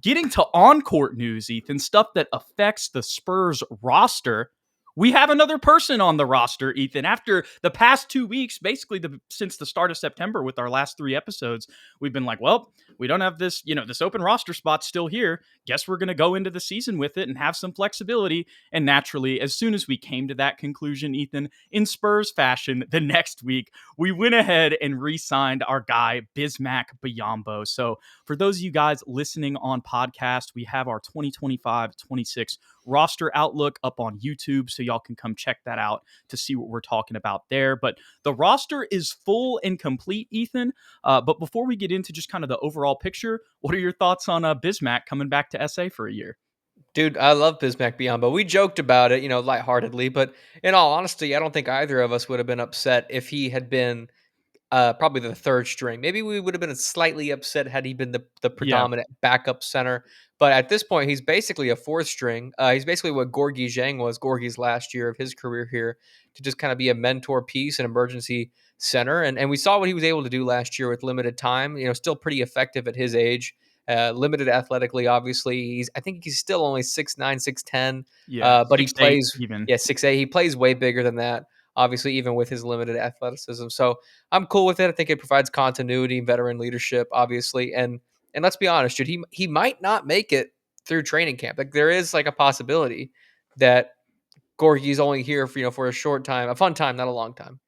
getting to on-court news, Ethan, stuff that affects the Spurs roster. We have another person on the roster, Ethan. After the past 2 weeks, basically since the start of September with our last 3 episodes, we've been like, well, we don't have this, this open roster spot still here. Guess we're going to go into the season with it and have some flexibility. And naturally, as soon as we came to that conclusion, Ethan, in Spurs fashion, the next week, we went ahead and re-signed our guy, Bismack Biyombo. So for those of you guys listening on podcast, we have our 2025-26 roster outlook up on YouTube, so y'all can come check that out to see what we're talking about there. But the roster is full and complete, Ethan. But before we get into just kind of the overall picture, what are your thoughts on Bismack coming back to SA for a year? Dude, I love Bismack Biyombo. We joked about it, lightheartedly, but in all honesty, I don't think either of us would have been upset if he had been probably the third string. Maybe we would have been slightly upset had he been the Yeah, predominant backup center. But at this point, he's basically a fourth string. He's basically what Gorgie Zhang was Gorgie's last year of his career here, to just kind of be a mentor piece, an emergency center. And we saw what he was able to do last year with limited time. Still pretty effective at his age. Limited athletically, obviously. I think he's still only 6'9", 6'10", yeah, but he 6'8" plays, even. yeah, 6'8". He plays way bigger than that, obviously, even with his limited athleticism. So I'm cool with it. I think it provides continuity, veteran leadership, obviously. And let's be honest, Jude, he might not make it through training camp. Like, there is like a possibility that Gorgie's only here for a short time, a fun time, not a long time.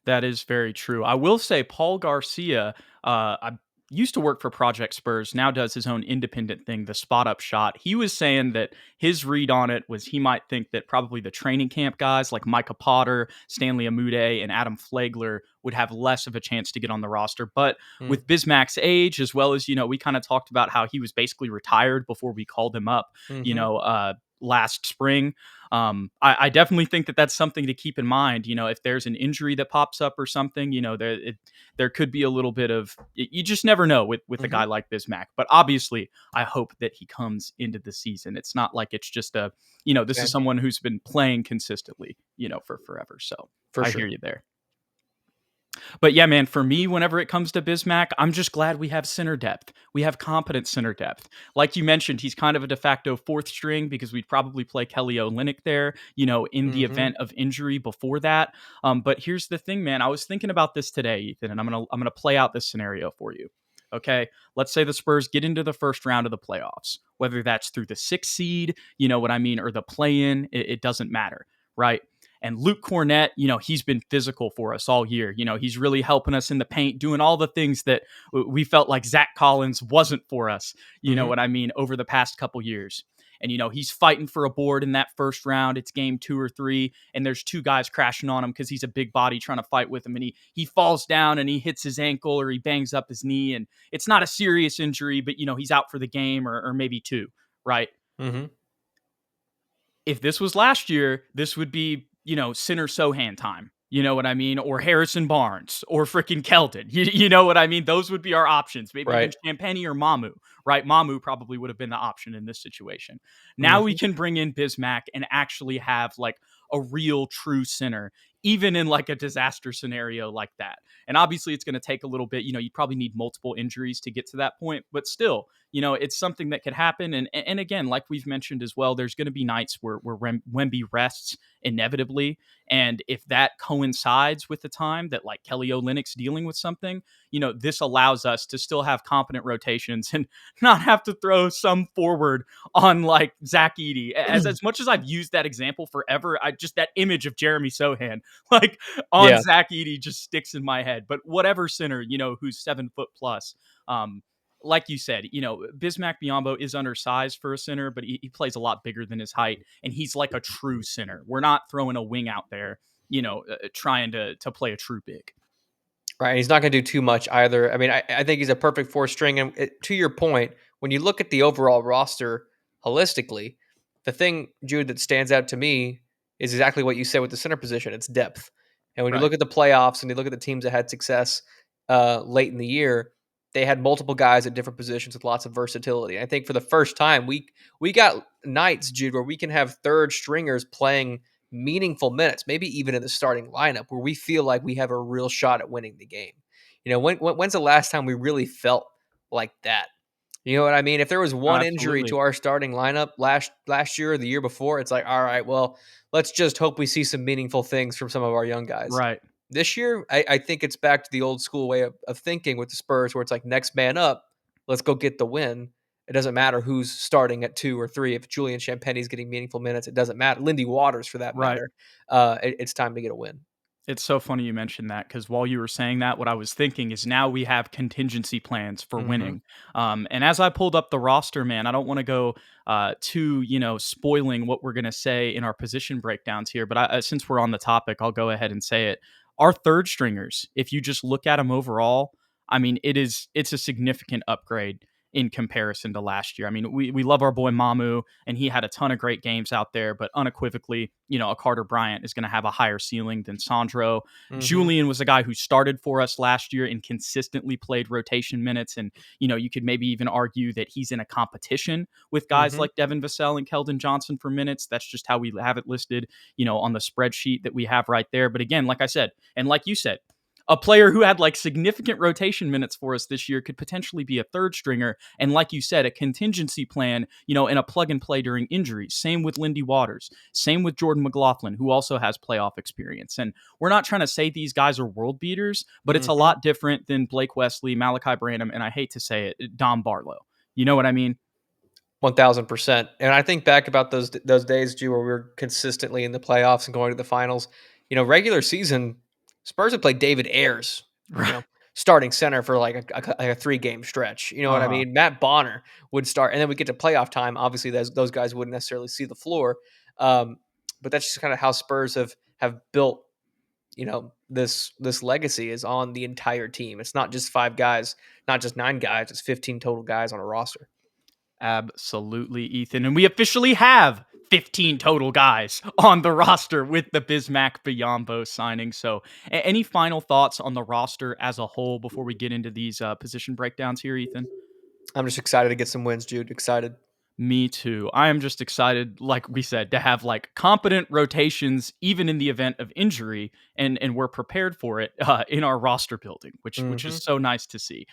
That is very true. I will say Paul Garcia, I used to work for Project Spurs, now does his own independent thing, the Spot Up Shot. He was saying that his read on it was he might think that probably the training camp guys like Micah Potter, Stanley Amude, and Adam Flagler would have less of a chance to get on the roster. But with Bismack's age, as well as, we kind of talked about how he was basically retired before we called him up, last spring. I definitely think that that's something to keep in mind. If there's an injury that pops up or something, there could be a little bit of, you just never know with a guy like Bismack. But obviously, I hope that he comes into the season. It's not like it's just this is someone who's been playing consistently, for forever. So I hear you there. But yeah, man, for me, whenever it comes to Bismack, I'm just glad we have center depth. We have competent center depth. Like you mentioned, he's kind of a de facto fourth string because we'd probably play Kelly Olynyk there, in the event of injury before that. But here's the thing, man. I was thinking about this today, Ethan, and I'm gonna play out this scenario for you. Okay, let's say the Spurs get into the first round of the playoffs, whether that's through the 6th seed, or the play-in, it doesn't matter, right? And Luke Cornett, he's been physical for us all year. He's really helping us in the paint, doing all the things that we felt like Zach Collins wasn't for us, over the past couple years. And, he's fighting for a board in that first round. It's game 2 or 3, and there's 2 guys crashing on him because he's a big body trying to fight with him. And he falls down and he hits his ankle or he bangs up his knee. And it's not a serious injury, but, he's out for the game or maybe 2, right? Mm-hmm. If this was last year, this would be, center Sohan time. You know what I mean? Or Harrison Barnes or freaking Keldon. You know what I mean? Those would be our options. Maybe even Champagny or Mamu, right? Mamu probably would have been the option in this situation. Now we can bring in Bismack and actually have like a real true center, even in like a disaster scenario like that. And obviously it's going to take a little bit, you probably need multiple injuries to get to that point, but still, it's something that could happen. And again, like we've mentioned as well, there's going to be nights where Wemby rests inevitably. And if that coincides with the time that like Kelly Olynyk's dealing with something, this allows us to still have competent rotations and not have to throw some forward on like Zach Edey. As much as I've used that example forever, that image of Jeremy Sohan like on Zach Edey just sticks in my head. But whatever center, who's 7 foot plus, like you said, Bismack Biyombo is undersized for a center, but he plays a lot bigger than his height, and he's like a true center. We're not throwing a wing out there, trying to play a true big. Right. He's not going to do too much either. I mean, I think he's a perfect 4th string. And to your point, when you look at the overall roster holistically, the thing, Jude, that stands out to me is exactly what you said with the center position. It's depth. And when you look at the playoffs and you look at the teams that had success late in the year, they had multiple guys at different positions with lots of versatility. And I think for the first time, we got nights, Jude, where we can have third stringers playing meaningful minutes, maybe even in the starting lineup, where we feel like we have a real shot at winning the game. When's the last time we really felt like that? You know what I mean? If there was Oh, one injury absolutely. to our starting lineup last year or the year before, it's like, all right, well, let's just hope we see some meaningful things from some of our young guys. Right. This year, I think it's back to the old school way of thinking with the Spurs, where it's like next man up, let's go get the win. It doesn't matter who's starting at 2 or 3. If Julian Champagne's getting meaningful minutes, it doesn't matter. Lindy Waters, for that Right. matter. It's time to get a win. It's so funny you mentioned that because while you were saying that, what I was thinking is now we have contingency plans for Hmm. winning. And as I pulled up the roster, man, I don't want to go too, spoiling what we're going to say in our position breakdowns here. But since we're on the topic, I'll go ahead and say it. Our third stringers, if you just look at them overall, I mean, it's a significant upgrade in comparison to last year. I mean, we love our boy Mamu, and he had a ton of great games out there, but unequivocally, a Carter Bryant is going to have a higher ceiling than Sandro. Hmm. Julian was a guy who started for us last year and consistently played rotation minutes. And, you could maybe even argue that he's in a competition with guys Hmm. like Devin Vassell and Keldon Johnson for minutes. That's just how we have it listed, on the spreadsheet that we have right there. But again, like I said, and like you said, a player who had like significant rotation minutes for us this year could potentially be a third stringer. And like you said, a contingency plan, and a plug and play during injuries. Same with Lindy Waters. Same with Jordan McLaughlin, who also has playoff experience. And we're not trying to say these guys are world beaters, but it's a Hmm. lot different than Blake Wesley, Malachi Branham, and I hate to say it, Dom Barlow. You know what I mean? 1000%. And I think back about those days, Drew, where we were consistently in the playoffs and going to the finals. Regular season, Spurs would play David Ayers, you know, starting center for like a 3 game stretch. You know what I Uh-huh. mean? Matt Bonner would start, and then we get to playoff time. Obviously, those guys wouldn't necessarily see the floor, um, but that's just kind of how Spurs have built. This legacy is on the entire team. It's not just 5 guys, not just 9 guys. It's 15 total guys on a roster. Absolutely, Ethan. And we officially have 15 total guys on the roster with the Bismack Biyombo signing. So, any final thoughts on the roster as a whole before we get into these position breakdowns here, Ethan? I'm just excited to get some wins, Jude. Excited. Me too. I am just excited, like we said, to have like competent rotations, even in the event of injury, and we're prepared for it in our roster building, which is Mhm. so nice to see.